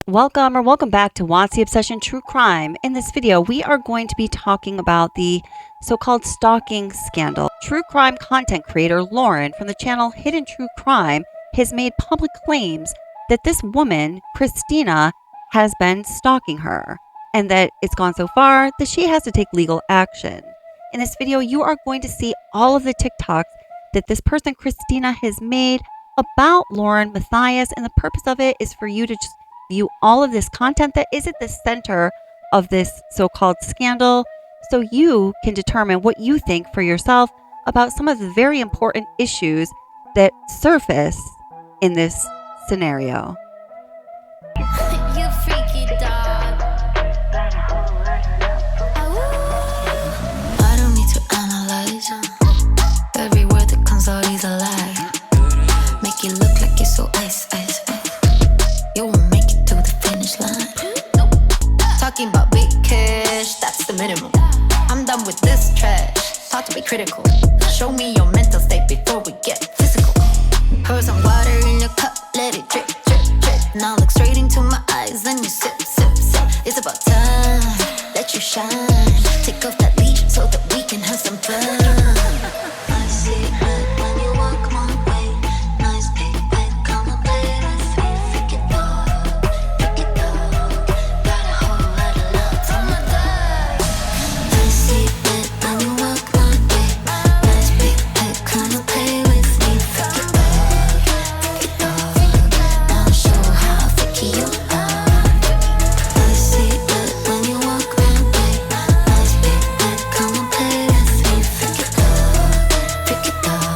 Welcome back to What's the Obsession True Crime. In this video, we are going to be talking about the so-called stalking scandal. True crime content creator Lauren from the channel Hidden True Crime has made public claims that this woman, Christina, has been stalking her, and that it's gone so far that she has to take legal action. In this video, you are going to see all of the TikToks that this person, Christina, has made about Lauren Matthias, and the purpose of it is for you to just view all of this content that is at the center of this so-called scandal, so you can determine what you think for yourself about some of the very important issues that surface in this scenario. You freaky dog. I don't need to analyze. Every word that comes out is a lie. Make you look like you're so ice. You won't make it to the finish line. Nope. Talking about big cash, that's the minimum. I'm done with this trash. Talk to be critical. Show me your mental state before we get physical. Pour some water in your cup, let it drip, drip, drip. Now look straight into my eyes, then you sip, sip, sip. It's about time that you shine. Take off that leash so that we can have some fun. I see it when you walk my way. Nice big bed, come and play with me. Freak it dog, got a whole lot of love for my dog. I see it when you walk my way. Nice big bed, come and play with me. Freak it dog, now show how freaky you are. I see it when you walk my way. Nice big bed, come and play with me. Freak it dog,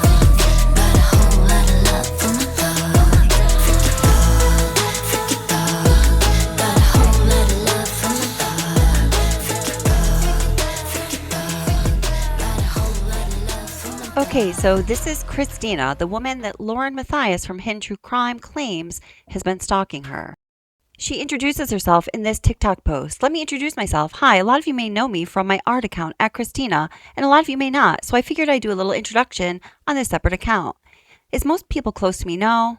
got a whole lot of love for my dog. Freak it dog, got a whole lot of love for my dog. Freak it dog, got a whole lot of love for my dog. Okay, so this is Christina, the woman that Lauren Matthias from Hidden True Crime claims has been stalking her. She introduces herself in this TikTok post. Let me introduce myself. Hi, a lot of you may know me from my art account at Christina, and a lot of you may not, so I figured I'd do a little introduction on this separate account. As most people close to me know,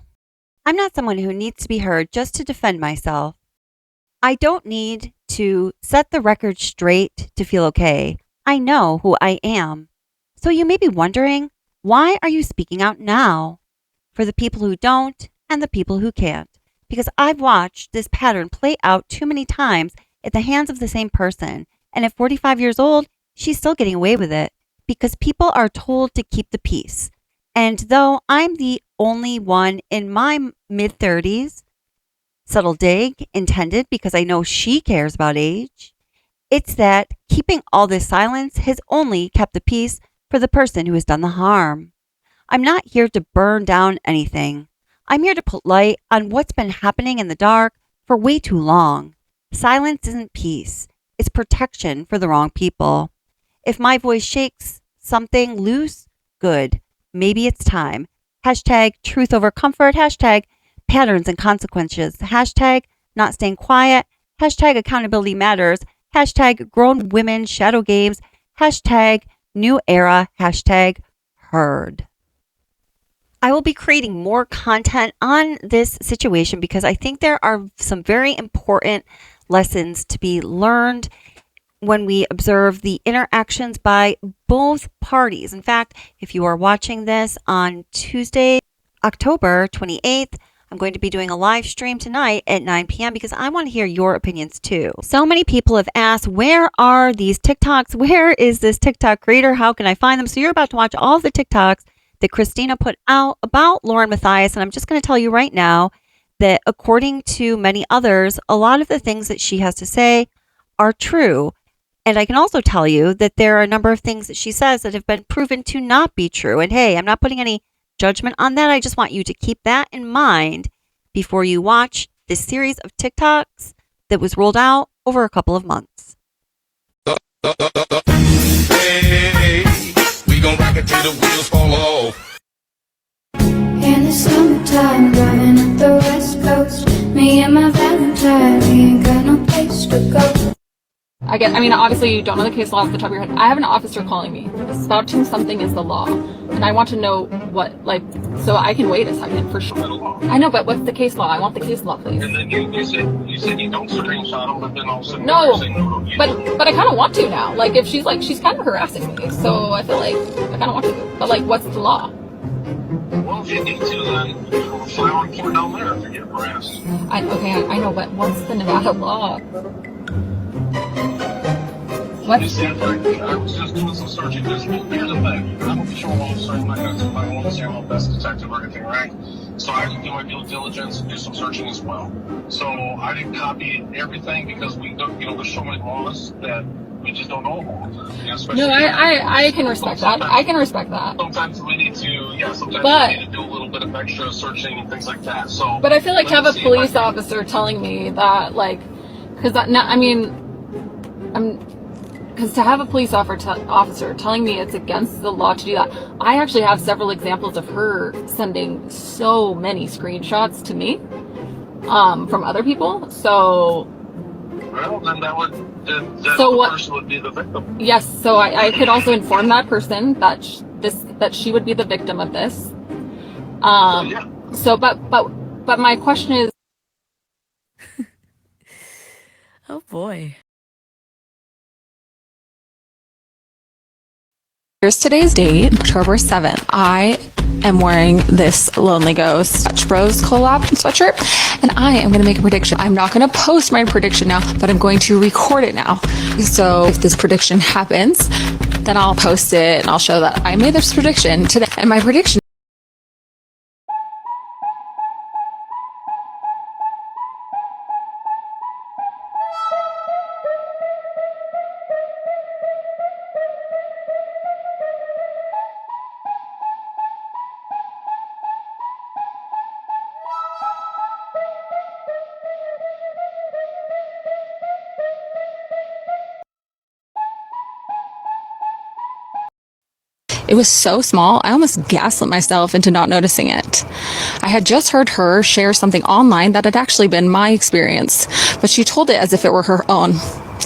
I'm not someone who needs to be heard just to defend myself. I don't need to set the record straight to feel okay. I know who I am. So you may be wondering, why are you speaking out now? For the people who don't and the people who can't. Because I've watched this pattern play out too many times at the hands of the same person. And at 45 years old, she's still getting away with it because people are told to keep the peace. And though I'm the only one in my mid-30s, subtle dig intended because I know she cares about age, it's that keeping all this silence has only kept the peace for the person who has done the harm. I'm not here to burn down anything. I'm here to put light on what's been happening in the dark for way too long. Silence isn't peace. It's protection for the wrong people. If my voice shakes something loose, good. Maybe it's time. Hashtag truth over comfort. Hashtag patterns and consequences. Hashtag not staying quiet. Hashtag accountability matters. Hashtag grown women shadow games. Hashtag new era. Hashtag heard. I will be creating more content on this situation because I think there are some very important lessons to be learned when we observe the interactions by both parties. In fact, if you are watching this on Tuesday, October 28th, I'm going to be doing a live stream tonight at 9 p.m. because I want to hear your opinions too. So many people have asked, where are these TikToks? Where is this TikTok creator? How can I find them? So you're about to watch all of the TikToks that Christina put out about Lauren Matthias. And I'm just going to tell you right now that according to many others, a lot of the things that she has to say are true. And I can also tell you that there are a number of things that she says that have been proven to not be true. And hey, I'm not putting any judgment on that. I just want you to keep that in mind before you watch this series of TikToks that was rolled out over a couple of months. Hey, we gon' rock it till the wheels fall off. In the summertime, driving up the west coast. Me and my Valentine, we ain't got no place to go. I mean, obviously you don't know the case law off the top of your head. I have an officer calling me. Spouting something is the law. And I want to know what, like, so I can wait a second for sure. I know, but what's the case law? I want the case law, please. And then you said you don't screenshot them, but then all of a sudden No, you're saying no, you don't. but I kind of want to now. Like, if she's kind of harassing me, so I feel like I kind of want to. But, like, what's the law? Well, if you need to, then file a report down there if you get harassed. I know, but what's the Nevada law? What? You said, like, I was just doing some searching. Here's the thing. I'm a patrol officer. I'm not going to my own say I'm the best detective or anything, right? So I had to do my due diligence and do some searching as well. So I didn't copy everything because we don't, there's so many laws that we just don't know about. No, I can respect that. I can respect that. Sometimes we need to, we need to do a little bit of extra searching and things like that. So, but I feel like to have a police officer telling me that, like, because to have a police officer telling me it's against the law to do that. I actually have several examples of her sending so many screenshots to me from other people. So, well, then person would be the victim. Yes, so I could also inform that person that she would be the victim of this. Yeah. So, but my question is. Oh boy. Here's today's date, October 7th. I am wearing this Lonely Ghost Sketch Bros collab sweatshirt, and I am going to make a prediction. I'm not going to post my prediction now, but I'm going to record it now. So if this prediction happens, then I'll post it and I'll show that I made this prediction today. And my prediction it was so small, I almost gaslit myself into not noticing it. I had just heard her share something online that had actually been my experience, but she told it as if it were her own.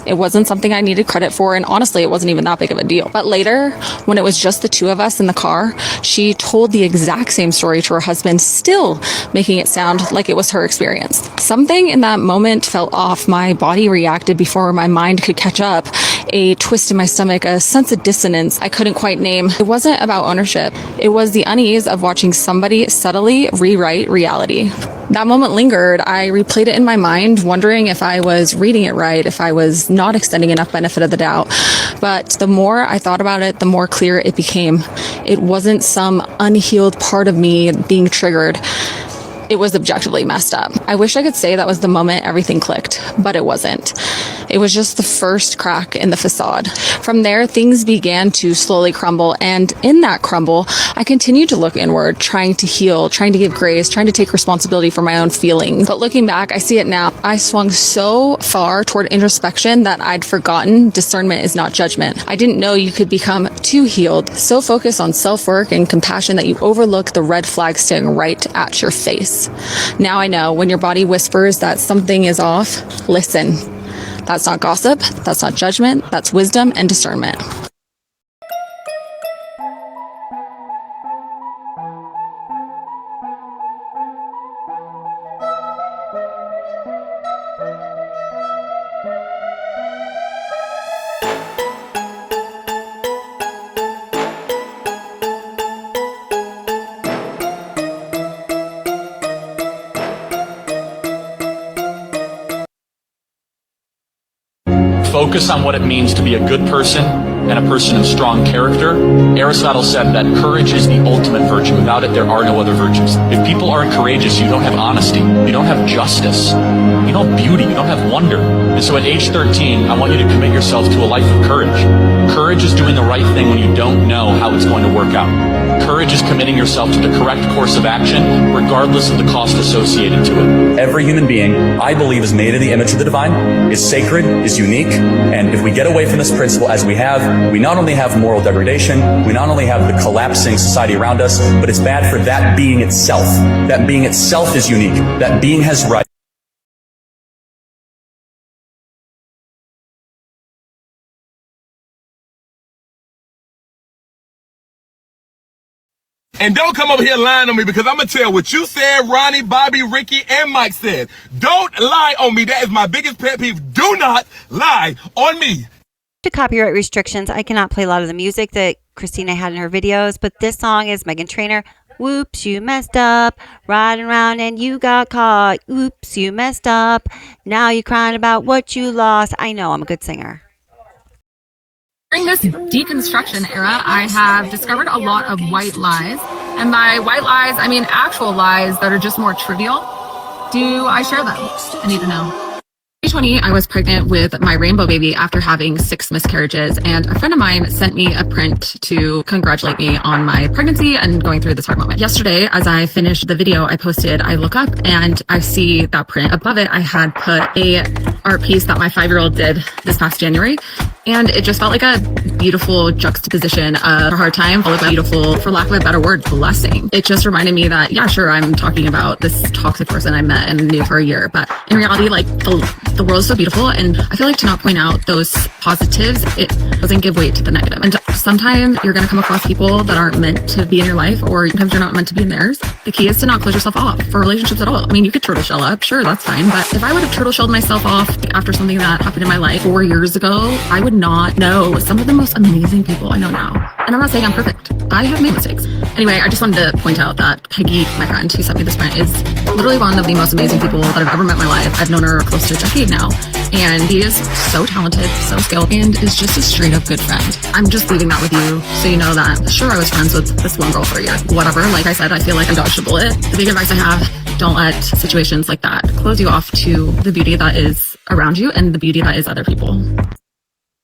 It wasn't something I needed credit for, and honestly, it wasn't even that big of a deal. But later, when it was just the two of us in the car, she told the exact same story to her husband, still making it sound like it was her experience. Something in that moment felt off. My body reacted before my mind could catch up. A twist in my stomach, a sense of dissonance I couldn't quite name. It wasn't about ownership. It was the unease of watching somebody subtly rewrite reality. That moment lingered. I replayed it in my mind, wondering if I was reading it right, if I was not extending enough benefit of the doubt. But the more I thought about it, the more clear it became. It wasn't some unhealed part of me being triggered. It was objectively messed up. I wish I could say that was the moment everything clicked, but it wasn't. It was just the first crack in the facade. From there, things began to slowly crumble, and in that crumble, I continued to look inward, trying to heal, trying to give grace, trying to take responsibility for my own feelings. But looking back, I see it now. I swung so far toward introspection that I'd forgotten discernment is not judgment. I didn't know you could become too healed, so focused on self-work and compassion that you overlook the red flag staring right at your face. Now I know when your body whispers that something is off, listen. That's not gossip, that's not judgment, that's wisdom and discernment. Focus on what it means to be a good person and a person of strong character. Aristotle said that courage is the ultimate virtue. Without it, there are no other virtues. If people aren't courageous, you don't have honesty, you don't have justice, you don't have beauty, you don't have wonder. And so at age 13, I want you to commit yourself to a life of courage. Courage is doing the right thing when you don't know how it's going to work out. Courage is committing yourself to the correct course of action, regardless of the cost associated to it. Every human being, I believe, is made in the image of the divine, is sacred, is unique, and if we get away from this principle as we have, we not only have moral degradation, we not only have the collapsing society around us, but it's bad for that being itself. That being itself is unique. That being has rights. And don't come over here lying on me, because I'm going to tell what you said, Ronnie, Bobby, Ricky, and Mike said. Don't lie on me. That is my biggest pet peeve. Do not lie on me. To copyright restrictions, I cannot play a lot of the music that Christina had in her videos, but this song is Meghan Trainor. Whoops, you messed up. Riding around and you got caught. Oops, you messed up. Now you're crying about what you lost. I know, I'm a good singer. During this deconstruction era, I have discovered a lot of white lies. And by white lies, I mean actual lies that are just more trivial. Do I share them? I need to know. 2020, I was pregnant with my rainbow baby after having 6 miscarriages, and a friend of mine sent me a print to congratulate me on my pregnancy and going through this hard moment. Yesterday, as I finished the video I posted, I look up and I see that print. Above it, I had put a art piece that my 5-year-old did this past January, and it just felt like a beautiful juxtaposition of a hard time, followed by beautiful, for lack of a better word, blessing. It just reminded me that, yeah, sure, I'm talking about this toxic person I met and knew for a year, but in reality, like, the world is so beautiful, and I feel like to not point out those positives, it doesn't give weight to the negative. And sometimes you're going to come across people that aren't meant to be in your life, or sometimes you're not meant to be in theirs. The key is to not close yourself off for relationships at all. I mean, you could turtle shell up, sure, that's fine, but if I would have turtle shelled myself off after something that happened in my life 4 years ago, I would not know some of the most amazing people I know now. And I'm not saying I'm perfect. I have made mistakes. Anyway, I just wanted to point out that Peggy, my friend who sent me this print, is literally one of the most amazing people that I've ever met in my life. I've known her close to a decade now, and he is so talented, so skilled, and is just a straight up good friend. I'm just leaving that with you so you know that, sure, I was friends with this one girl for a year. Whatever, like I said, I feel like I dodged a bullet. The big advice I have, don't let situations like that close you off to the beauty that is around you and the beauty that is other people.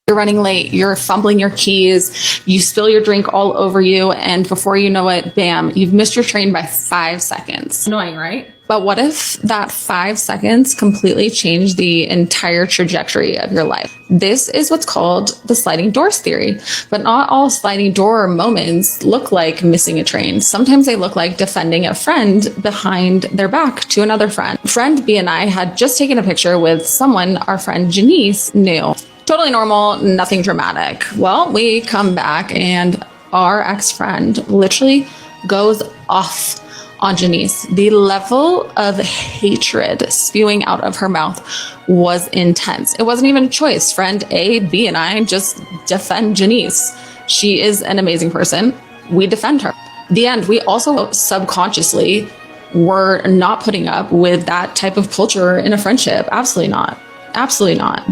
You're running late, you're fumbling your keys, you spill your drink all over you, and before you know it, bam, you've missed your train by 5 seconds. Annoying, right? But what if that 5 seconds completely changed the entire trajectory of your life? This is what's called the sliding doors theory. But not all sliding door moments look like missing a train. Sometimes they look like defending a friend behind their back to another friend. Friend B and I had just taken a picture with someone our friend Janice knew. Totally normal, nothing dramatic. Well, we come back and our ex-friend literally goes off on Janice. The level of hatred spewing out of her mouth was intense. It wasn't even a choice. Friend A, B, and I just defend Janice. She is an amazing person. We defend her. The end, we also subconsciously were not putting up with that type of culture in a friendship. Absolutely not. Absolutely not.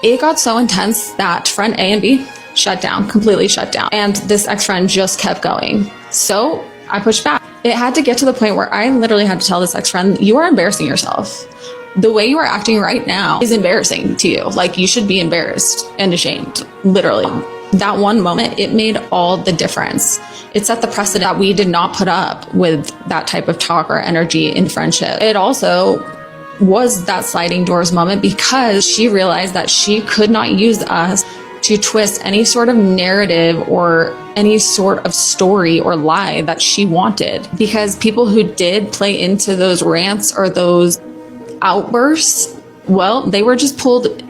It got so intense that friend A and B shut down, completely shut down. And this ex-friend just kept going. So I pushed back. It had to get to the point where I literally had to tell this ex-friend, you are embarrassing yourself. The way you are acting right now is embarrassing to you. Like, you should be embarrassed and ashamed, literally. That one moment, it made all the difference. It set the precedent that we did not put up with that type of talk or energy in friendship. It also was that sliding doors moment because she realized that she could not use us to twist any sort of narrative or any sort of story or lie that she wanted. Because people who did play into those rants or those outbursts, well, they were just pulled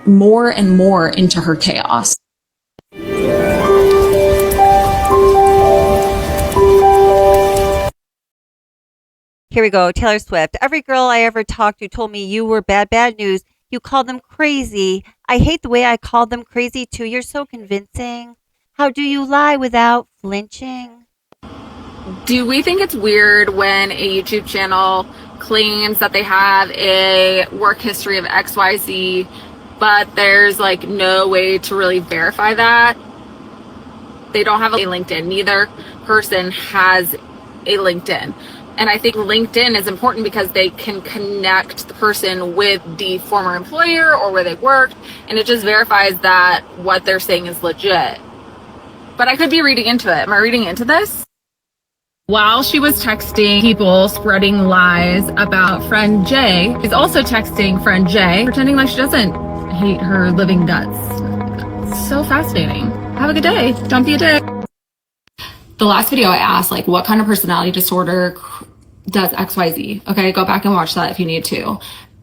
more and more into her chaos. Here we go. Taylor Swift. Every girl I ever talked to told me you were bad news. You called them crazy. I hate the way I called them crazy too. You're so convincing. How do you lie without flinching? Do we think it's weird when a YouTube channel claims that they have a work history of XYZ, but there's like no way to really verify that? They don't have a LinkedIn. Neither person has a LinkedIn. And I think LinkedIn is important because they can connect the person with the former employer or where they worked, and it just verifies that what they're saying is legit. But I could be reading into it. Am I reading into this? While she was texting people spreading lies about friend J, she's also texting friend J, pretending like she doesn't hate her living guts. So fascinating. Have a good day. Don't be a dick. The last video I asked, like, what kind of personality disorder does XYZ? Okay, go back and watch that if you need to.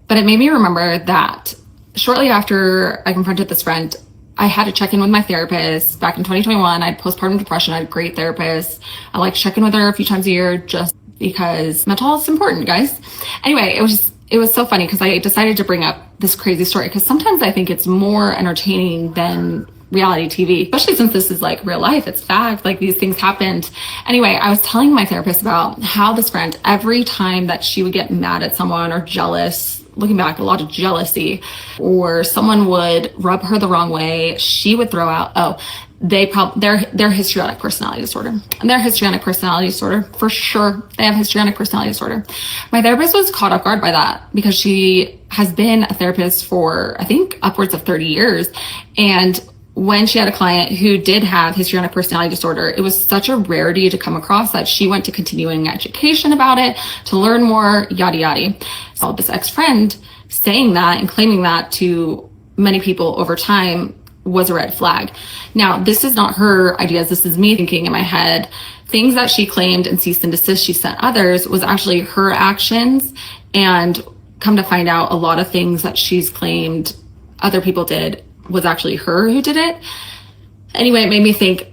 But it made me remember that shortly after I confronted this friend, I had to check in with my therapist back in 2021. I had postpartum depression. I had a great therapist. I like check in with her a few times a year just because mental health is important, guys. Anyway, it was so funny because I decided to bring up this crazy story because sometimes I think it's more entertaining than reality TV, especially since this is like real life. It's fact, like these things happened. Anyway, I was telling my therapist about how this friend, every time that she would get mad at someone or jealous, looking back, a lot of jealousy, or someone would rub her the wrong way, she would throw out, they're histrionic personality disorder. And they're histrionic personality disorder, for sure. They have histrionic personality disorder. My therapist was caught off guard by that because she has been a therapist for, I think, upwards of 30 years. And when she had a client who did have histrionic personality disorder, it was such a rarity to come across that she went to continuing education about it to learn more, yada, yada. So this ex-friend saying that and claiming that to many people over time was a red flag. Now, this is not her ideas. This is me thinking in my head. Things that she claimed and cease and desist she sent others was actually her actions. And come to find out, a lot of things that she's claimed other people did was actually her who did it. Anyway, it made me think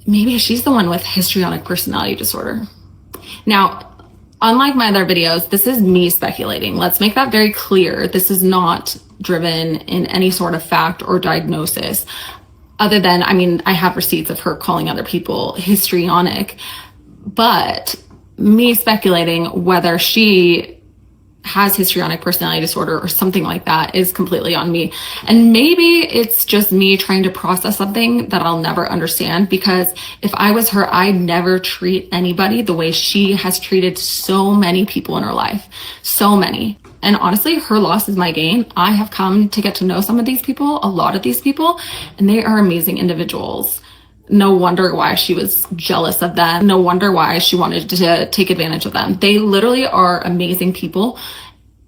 maybe she's the one with histrionic personality disorder. Now, unlike my other videos, this is me speculating. Let's make that very clear. This is not driven in any sort of fact or diagnosis, other than, I have receipts of her calling other people histrionic, but me speculating whether she has histrionic personality disorder or something like that is completely on me. And maybe it's just me trying to process something that I'll never understand, because if I was her, I'd never treat anybody the way she has treated so many people in her life. So many. And honestly, her loss is my gain. I have come to get to know some of these people, a lot of these people, and they are amazing individuals. No wonder why she was jealous of them. No wonder why she wanted to take advantage of them. They literally are amazing people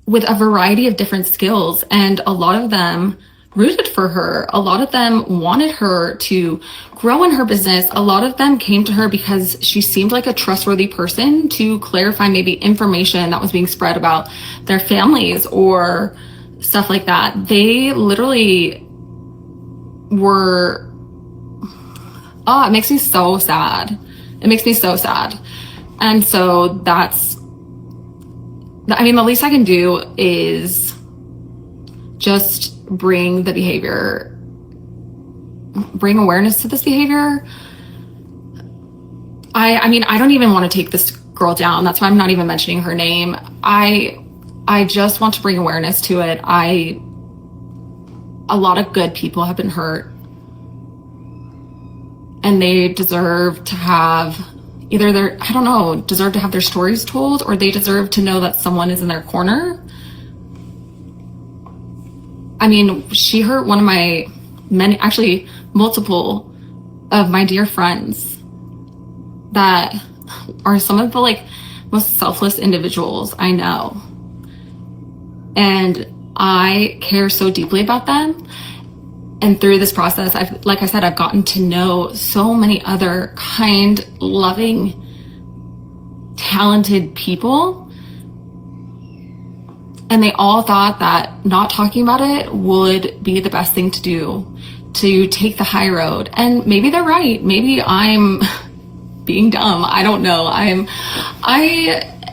with a variety of different skills. And a lot of them rooted for her. A lot of them wanted her to grow in her business. A lot of them came to her because she seemed like a trustworthy person to clarify maybe information that was being spread about their families or stuff like that. They literally were... it makes me so sad. It makes me so sad. And so the least I can do is just bring awareness to this behavior. I don't even want to take this girl down. That's why I'm not even mentioning her name. I just want to bring awareness to it. A lot of good people have been hurt, and they deserve to have deserve to have their stories told, or they deserve to know that someone is in their corner. She hurt one of my multiple of my dear friends that are some of the most selfless individuals I know. And I care so deeply about them. And through this process, I've gotten to know so many other kind, loving, talented people. And they all thought that not talking about it would be the best thing to do, to take the high road. And maybe they're right. Maybe I'm being dumb. I don't know. I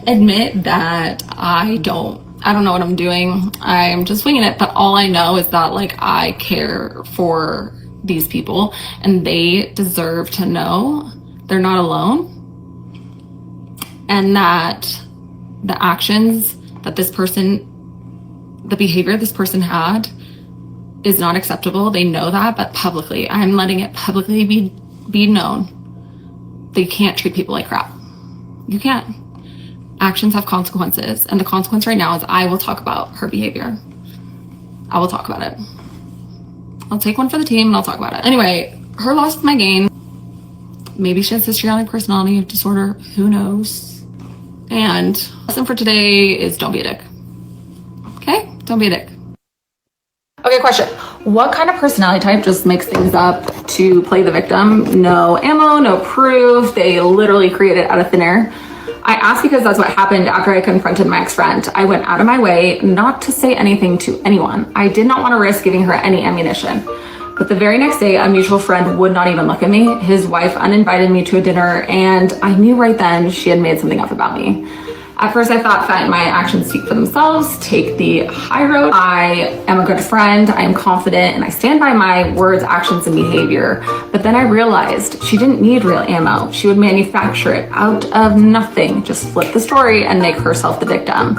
admit that I don't know what I'm doing. I'm just winging it. But all I know is that I care for these people, and they deserve to know they're not alone, and that the actions that the behavior this person had is not acceptable. They know that, but publicly, I'm letting it publicly be known. They can't treat people like crap. You can't. Actions have consequences, and the consequence right now is I will talk about her behavior. I will talk about it. I'll take one for the team and I'll talk about it. Anyway, her loss is my gain. Maybe she has histrionic personality disorder. Who knows? And lesson for today is don't be a dick. Okay? Don't be a dick. Okay, question. What kind of personality type just makes things up to play the victim? No ammo, no proof. They literally create it out of thin air. I asked because that's what happened after I confronted my ex-friend. I went out of my way not to say anything to anyone. I did not want to risk giving her any ammunition. But the very next day, a mutual friend would not even look at me. His wife uninvited me to a dinner, and I knew right then she had made something up about me. At first, I thought, fine, my actions speak for themselves, take the high road. I am a good friend, I am confident, and I stand by my words, actions, and behavior. But then I realized she didn't need real ammo. She would manufacture it out of nothing, just flip the story and make herself the victim.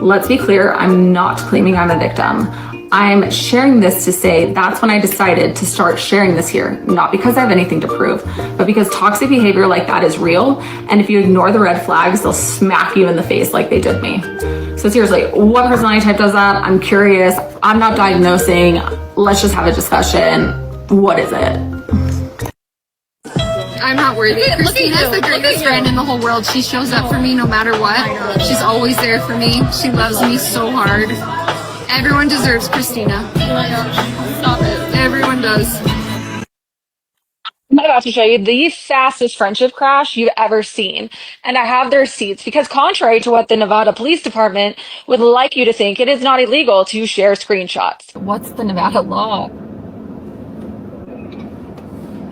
Let's be clear, I'm not claiming I'm a victim. I'm sharing this to say that's when I decided to start sharing this here, not because I have anything to prove, but because toxic behavior like that is real, and if you ignore the red flags, they'll smack you in the face like they did me. So seriously, what personality type does that? I'm curious. I'm not diagnosing. Let's just have a discussion. What is it? I'm not worthy. Christina's the greatest friend in the whole world. She shows up for me no matter what. She's always there for me. She loves me so hard. Everyone deserves Christina. Stop it. Everyone does. I'm about to show you the fastest friendship crash you've ever seen. And I have the receipts because contrary to what the Nevada Police Department would like you to think, it is not illegal to share screenshots. What's the Nevada law?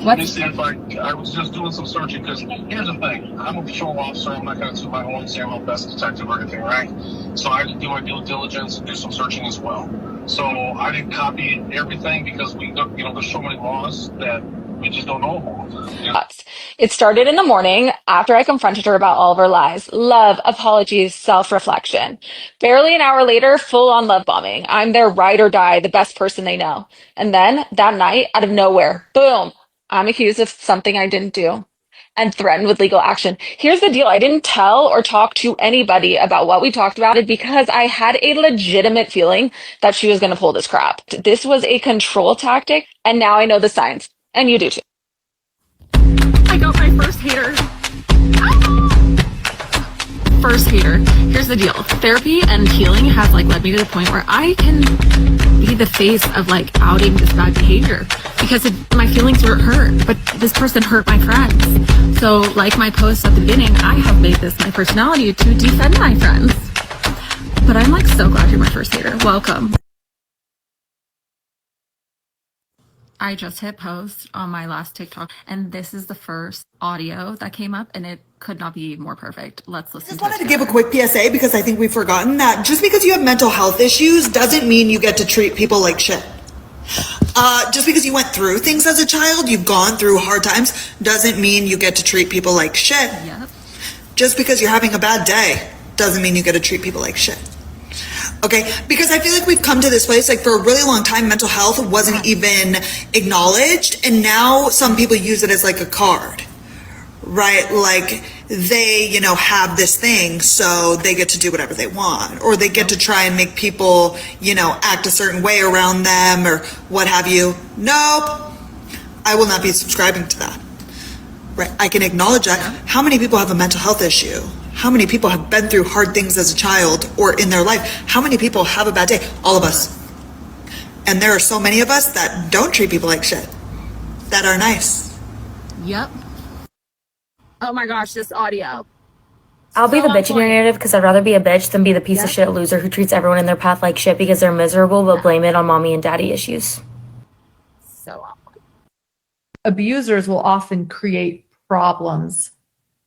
Let me see if I was just doing some searching, because here's the thing. I'm a patrol officer. I'm not going to toot my horn and say I'm the best detective or anything, right? So I had to do my due diligence and do some searching as well. So I didn't copy everything because there's so many laws that we just don't know about. It started in the morning after I confronted her about all of her lies. Love, apologies, self-reflection. Barely an hour later, full-on love bombing. I'm their ride or die, the best person they know. And then that night, out of nowhere, boom, I'm accused of something I didn't do and threatened with legal action. Here's the deal. I didn't tell or talk to anybody about what we talked about it because I had a legitimate feeling that she was going to pull this crap. This was a control tactic, and now I know the signs. And you do too. I got my first hater. First hater. Here's the deal. Therapy and healing has led me to the point where I can be the face of outing this bad behavior because my feelings were hurt, but this person hurt my friends. So like my post at the beginning, I have made this my personality to defend my friends. But I'm so glad you're my first hater. Welcome. I just hit post on my last TikTok, and this is the first audio that came up, and it could not be more perfect. Let's listen. I just wanted to give a quick PSA because I think we've forgotten that just because you have mental health issues doesn't mean you get to treat people like shit. Just because you went through things as a child, you've gone through hard times, doesn't mean you get to treat people like shit. Yep. Just because you're having a bad day doesn't mean you get to treat people like shit. Okay, because I feel like we've come to this place, for a really long time, mental health wasn't even acknowledged, and now some people use it as a card, right? They, have this thing, so they get to do whatever they want, or they get to try and make people, act a certain way around them, or what have you. Nope, I will not be subscribing to that, right? I can acknowledge that. How many people have a mental health issue? How many people have been through hard things as a child or in their life? How many people have a bad day? All of us. And there are so many of us that don't treat people like shit, that are nice. Yep. Oh my gosh, this audio. I'll be the bitch in your narrative because I'd rather be a bitch than be the piece of shit loser who treats everyone in their path like shit because they're miserable but blame it on mommy and daddy issues. So awkward. Abusers will often create problems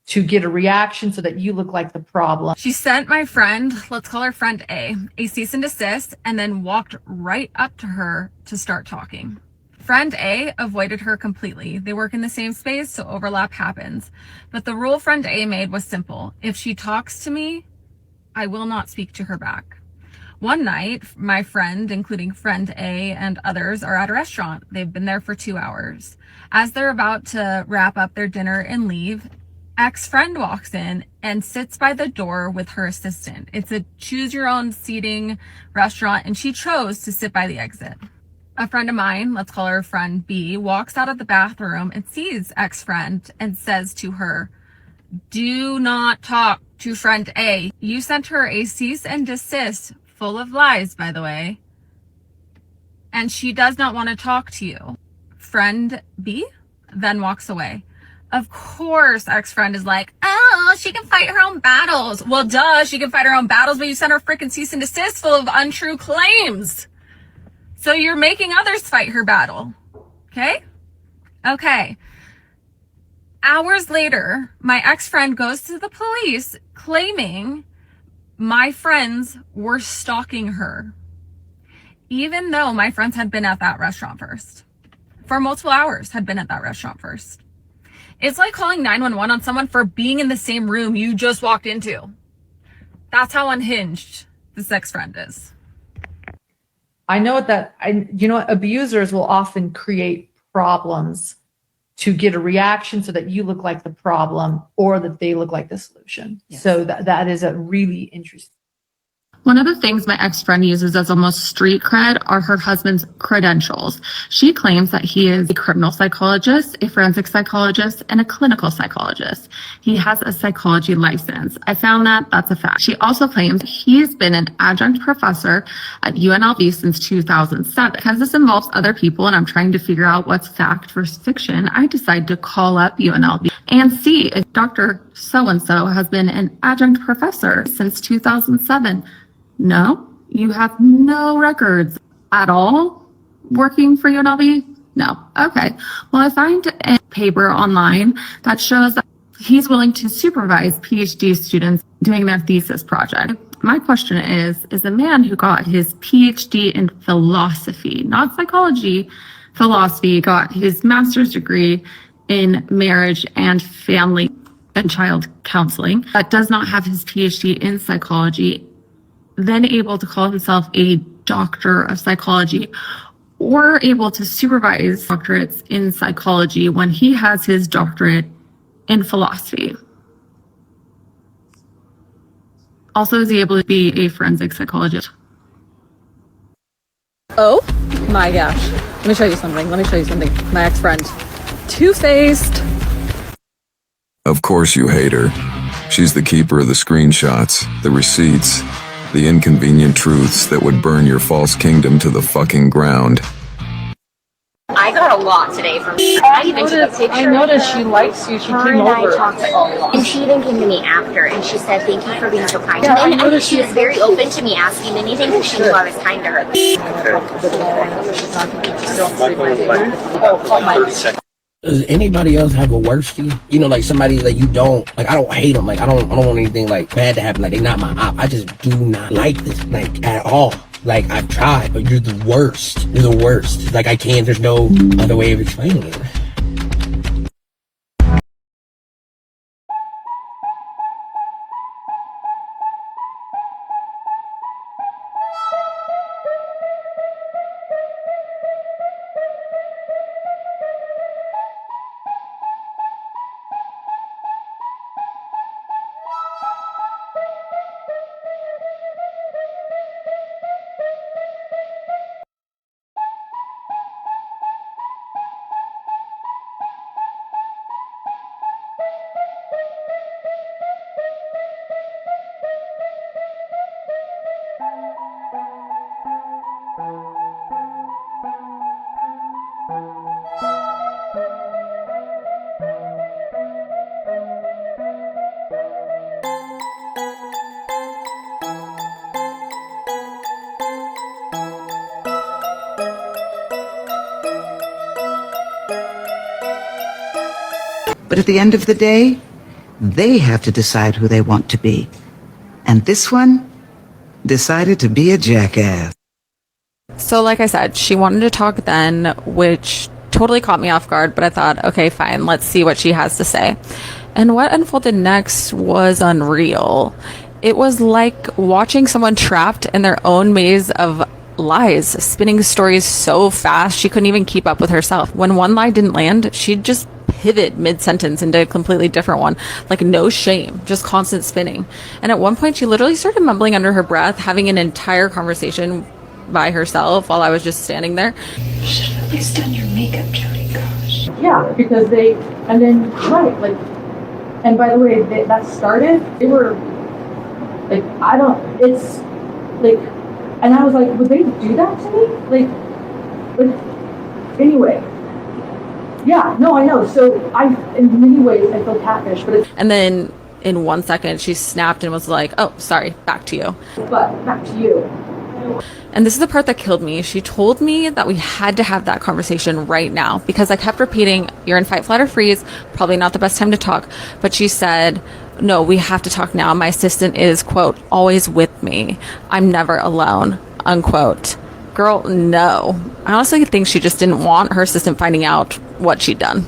to get a reaction so that you look like the problem. She sent my friend, let's call her friend A cease and desist, and then walked right up to her to start talking. Friend A avoided her completely. They work in the same space, so overlap happens. But the rule friend A made was simple. If she talks to me, I will not speak to her back. One night, my friend, including friend A and others, are at a restaurant. They've been there for 2 hours. As they're about to wrap up their dinner and leave, ex-friend walks in and sits by the door with her assistant. It's a choose your own seating restaurant, and she chose to sit by the exit. A friend of mine, let's call her friend B, walks out of the bathroom and sees ex-friend and says to her, "Do not talk to friend A. You sent her a cease and desist, full of lies, by the way, and she does not want to talk to you." Friend B then walks away. Of course, ex-friend is like, "Oh, she can fight her own battles." Well, duh, she can fight her own battles, but you sent her freaking cease and desist full of untrue claims. So you're making others fight her battle. Okay? Okay. Hours later, my ex-friend goes to the police claiming my friends were stalking her, even though my friends had been at that restaurant first. For multiple hours had been at that restaurant first. It's like calling 911 on someone for being in the same room you just walked into. That's how unhinged this ex-friend is. I know that abusers will often create problems to get a reaction so that you look like the problem or that they look like the solution. Yes. So that is a really interesting. One of the things my ex-friend uses as almost street cred are her husband's credentials. She claims that he is a criminal psychologist, a forensic psychologist, and a clinical psychologist. He has a psychology license. I found that that's a fact. She also claims he's been an adjunct professor at UNLV since 2007. Because this involves other people and I'm trying to figure out what's fact versus fiction, I decided to call up UNLV and see if Dr. So-and-so has been an adjunct professor since 2007. No, you have no records at all working for UNLV? No. Okay. Well, I find a paper online that shows that he's willing to supervise PhD students doing their thesis project. My question is the man who got his PhD in philosophy, not psychology, philosophy, got his master's degree in marriage and family and child counseling, that does not have his PhD in psychology, then able to call himself a doctor of psychology or able to supervise doctorates in psychology when he has his doctorate in philosophy. Also, is he able to be a forensic psychologist? Oh my gosh. Let me show you something. My ex-friend. Two-faced. Of course you hate her. She's the keeper of the screenshots, the receipts, the inconvenient truths that would burn your false kingdom to the fucking ground. I got a lot today from her. I noticed she likes you. She her came and over. I talked a lot. And she even came to me after and she said, thank you for being so kind. Yeah, and then she was very open to me asking anything because she knew I was kind to her. Does anybody else have a worstie? You know, like somebody that you don't like. I don't hate them. Like I don't want anything like bad to happen. Like they're not my op. I just do not like this, like at all. Like I've tried, but you're the worst. You're the worst. Like I can't. There's no other way of explaining it. But at the end of the day, they have to decide who they want to be. And this one decided to be a jackass. So like I said, she wanted to talk then, which totally caught me off guard, but I thought, okay, fine, let's see what she has to say. And what unfolded next was unreal. It was like watching someone trapped in their own maze of lies, spinning stories so fast she couldn't even keep up with herself. When one lie didn't land, she'd just pivot mid-sentence into a completely different one, like no shame, just constant spinning. And at one point she literally started mumbling under her breath, having an entire conversation by herself while I was just standing there. You should have at least done your makeup, Jody. Gosh. Yeah, because and by the way, that started, they were like, it's like, and I was like, would they do that to me? Like anyway. Yeah, no, I know. So in many ways, I feel catfish, but it's... And then in 1 second, she snapped and was like, oh, sorry, back to you. But back to you. And this is the part that killed me. She told me that we had to have that conversation right now because I kept repeating, you're in fight, flight, or freeze. Probably not the best time to talk. But she said, no, we have to talk now. My assistant is, quote, always with me. I'm never alone, unquote. Girl, no. I honestly think she just didn't want her assistant finding out what she'd done.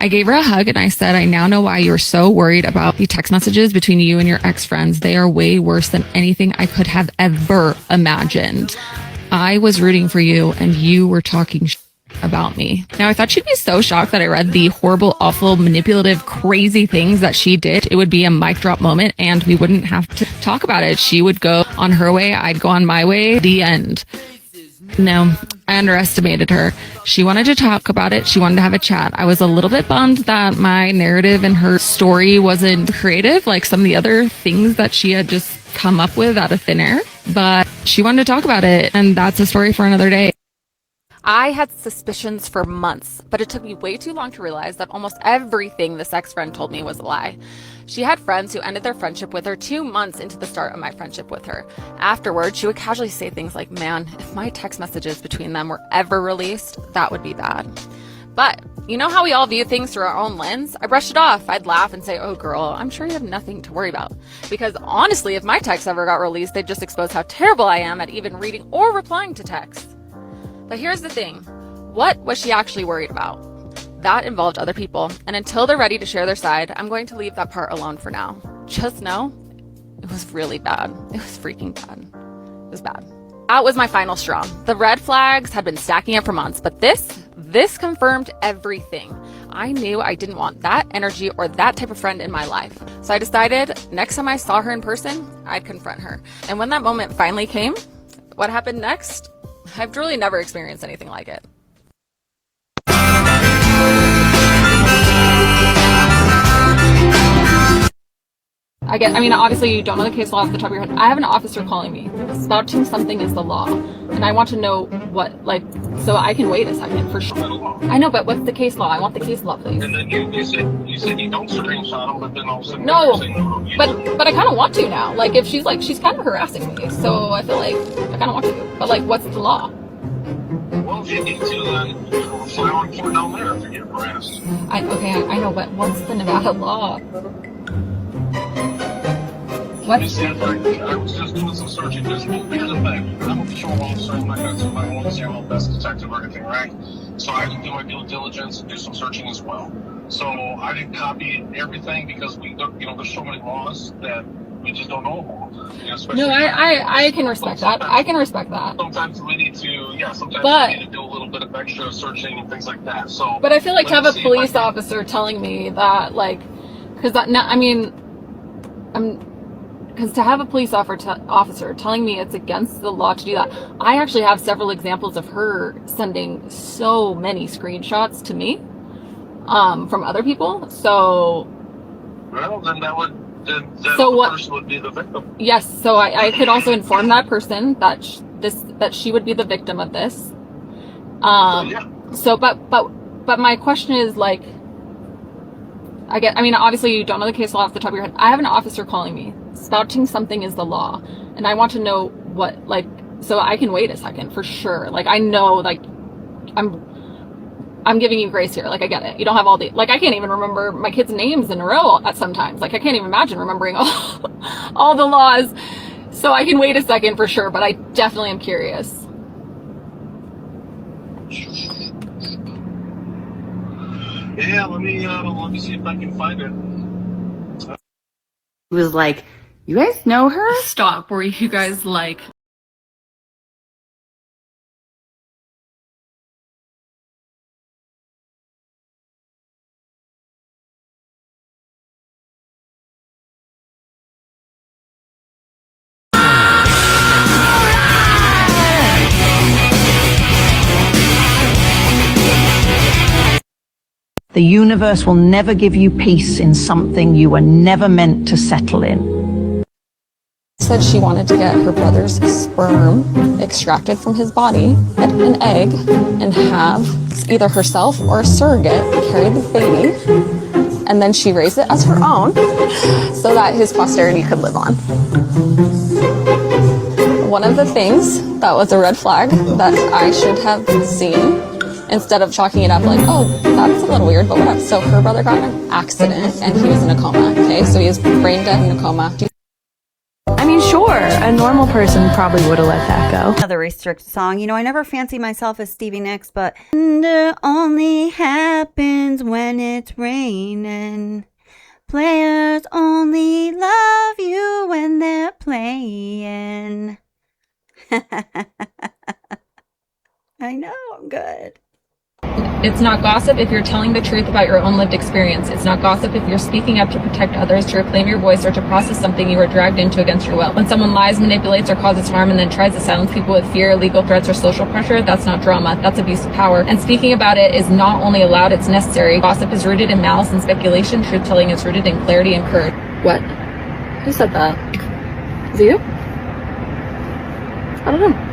I gave her a hug and I said, I now know why you're so worried about the text messages between you and your ex-friends. They are way worse than anything I could have ever imagined. I was rooting for you and you were talking about me. Now, I thought she'd be so shocked that I read the horrible, awful, manipulative, crazy things that she did. It would be a mic drop moment and we wouldn't have to talk about it. She would go on her way. I'd go on my way. The end. No, I underestimated her. She wanted to talk about it. She wanted to have a chat. I was a little bit bummed that my narrative and her story wasn't creative like some of the other things that she had just come up with out of thin air. But she wanted to talk about it, and that's a story for another day. I had suspicions for months, but it took me way too long to realize that almost everything this ex-friend told me was a lie. She had friends who ended their friendship with her 2 months into the start of my friendship with her. Afterwards, she would casually say things like, man, if my text messages between them were ever released, that would be bad. But you know how we all view things through our own lens? I brushed it off. I'd laugh and say, oh girl, I'm sure you have nothing to worry about. Because honestly, if my texts ever got released, they'd just expose how terrible I am at even reading or replying to texts. But here's the thing. What was she actually worried about? That involved other people, and until they're ready to share their side, I'm going to leave that part alone for now. Just know, it was really bad. It was freaking bad. It was bad. That was my final straw. The red flags had been stacking up for months, but this confirmed everything. I knew I didn't want that energy or that type of friend in my life. So I decided next time I saw her in person, I'd confront her. And when that moment finally came, what happened next? I've truly never experienced anything like it. I mean, obviously you don't know the case law off the top of your head. I have an officer calling me. Spouting something is the law. And I want to know what, so I can wait a second for sure. I know, but what's the case law? I want the case law, please. And then you said you don't screenshot them, but then all of a sudden... No, but I kind of want to now. Like, if she's kind of harassing me, so I feel like I kind of want to. But, what's the law? Well, if you need to fly on court down there if you get harassed. I know, but what's the Nevada law? What? I was just doing some searching. Here's the thing. I'm a patrol officer. I'm not going to I want to say I'm a best detective or anything, right? So I can do my due diligence and do some searching as well. So I didn't copy everything because there's so many laws that we just don't know about. No, I can respect that. I can respect that. Sometimes we need to, we need to do a little bit of extra searching and things like that. So, but I feel like to have a police officer telling me that, because to have a police officer telling me it's against the law to do that, I actually have several examples of her sending so many screenshots to me from other people. So, well, then person would be the victim. Yes, so I could also inform that person that that she would be the victim of this. So, but my question is obviously you don't know the case law off the top of your head. I have an officer calling me. Spouting something is the law. And I want to know what, so I can wait a second for sure. I know, I'm giving you grace here. I get it. You don't have all the, I can't even remember my kids' names in a row at sometimes. I can't even imagine remembering all the laws. So I can wait a second for sure, but I definitely am curious. Yeah, let me see if I can find it. It was like, you guys know her? Stop. Were you guys The universe will never give you peace in something you were never meant to settle in. said she wanted to get her brother's sperm extracted from his body, get an egg, and have either herself or a surrogate carry the baby, and then she raised it as her own so that his posterity could live on. One of the things that was a red flag that I should have seen, instead of chalking it up like, oh, that's a little weird, but whatever. So her brother got in an accident and he was in a coma, okay? So he was brain dead in a coma. I mean, sure, a normal person probably would have let that go. Another restricted song. You know, I never fancy myself as Stevie Nicks, but thunder only happens when it's raining. Players only love you when they're playing. I know, I'm good. It's not gossip if you're telling the truth about your own lived experience. It's not gossip if you're speaking up to protect others, to reclaim your voice, or to process something you were dragged into against your will. When someone lies, manipulates, or causes harm and then tries to silence people with fear, legal threats, or social pressure, that's not drama. That's abuse of power. And speaking about it is not only allowed, it's necessary. Gossip is rooted in malice and speculation. Truth-telling is rooted in clarity and courage. What? Who said that? Is it you? I don't know.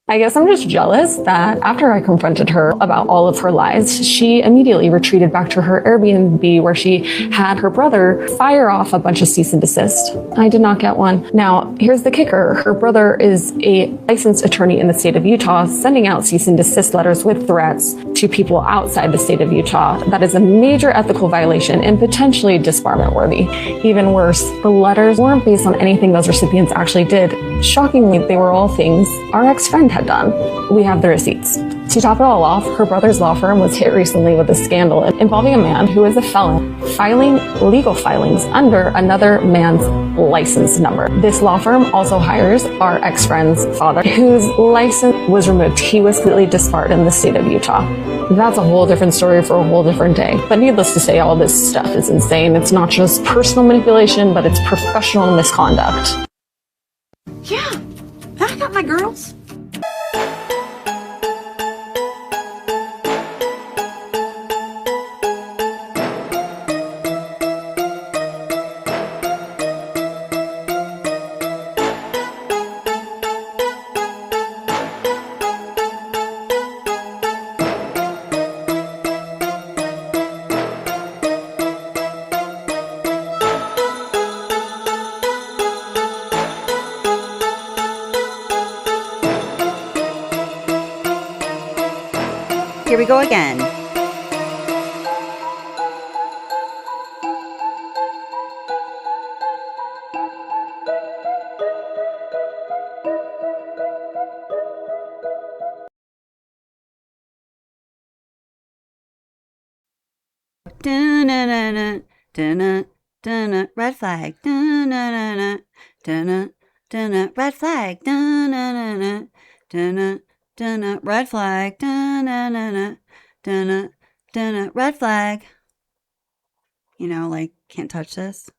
I guess I'm just jealous that after I confronted her about all of her lies, she immediately retreated back to her Airbnb where she had her brother fire off a bunch of cease and desist. I did not get one. Now, here's the kicker. Her brother is a licensed attorney in the state of Utah, sending out cease and desist letters with threats to people outside the state of Utah. That is a major ethical violation and potentially disbarment worthy. Even worse, the letters weren't based on anything those recipients actually did. Shockingly, they were all things our ex-friend had done. We have the receipts. To top it all off, her brother's law firm was hit recently with a scandal involving a man who is a felon filing legal filings under another man's license number. This law firm also hires our ex-friend's father, whose license was removed. He was completely disbarred in the state of Utah. That's a whole different story for a whole different day. But needless to say, all this stuff is insane. It's not just personal manipulation, but it's professional misconduct. Yeah, I got my girls. Here we go again. Dun-na-na-na, dun-na, dun-na, red flag. Dun-na-na-na, dun-na, dun-na, red flag. Dun-na-na-na, dun-na, dun-na, red flag. Dun-na-na-na, dun-na, dun-na, red flag. You know, like, can't touch this.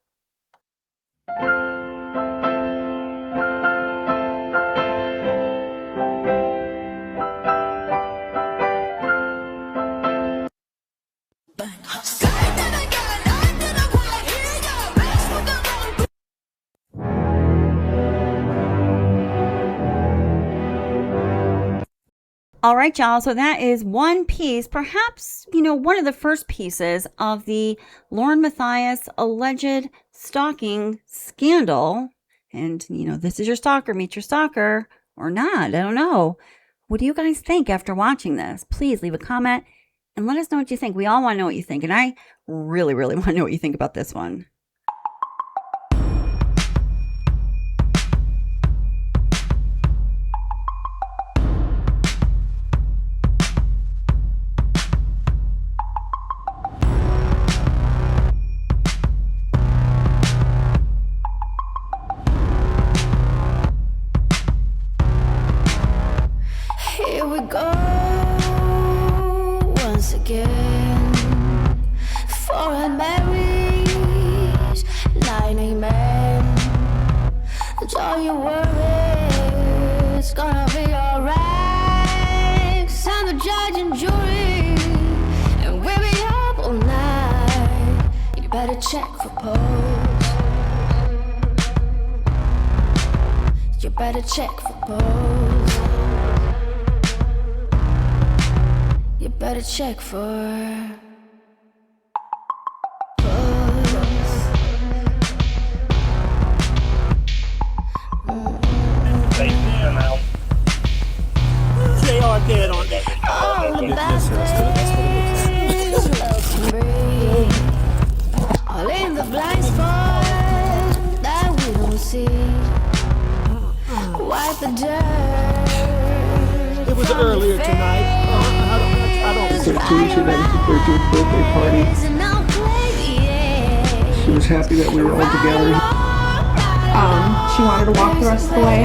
All right, y'all. So that is one piece, perhaps, you know, one of the first pieces of the Lauren Matthias alleged stalking scandal. And, you know, this is your stalker, meet your stalker, or not. I don't know. What do you guys think after watching this? Please leave a comment and let us know what you think. We all want to know what you think. And I really, really want to know what you think about this one. Here we go once again for a marriage, 9 amen. Don't you worry, it's gonna be alright. 'Cause I'm the judge and jury, and we'll be up all night. You better check for pose. better check for pose. You better check for They are dead on that. all in the blind spot that we don't see. Wipe the dirt. It was earlier tonight. I don't 13, she had her 13th birthday party. She was happy that we were all together. She wanted to walk the rest of the way.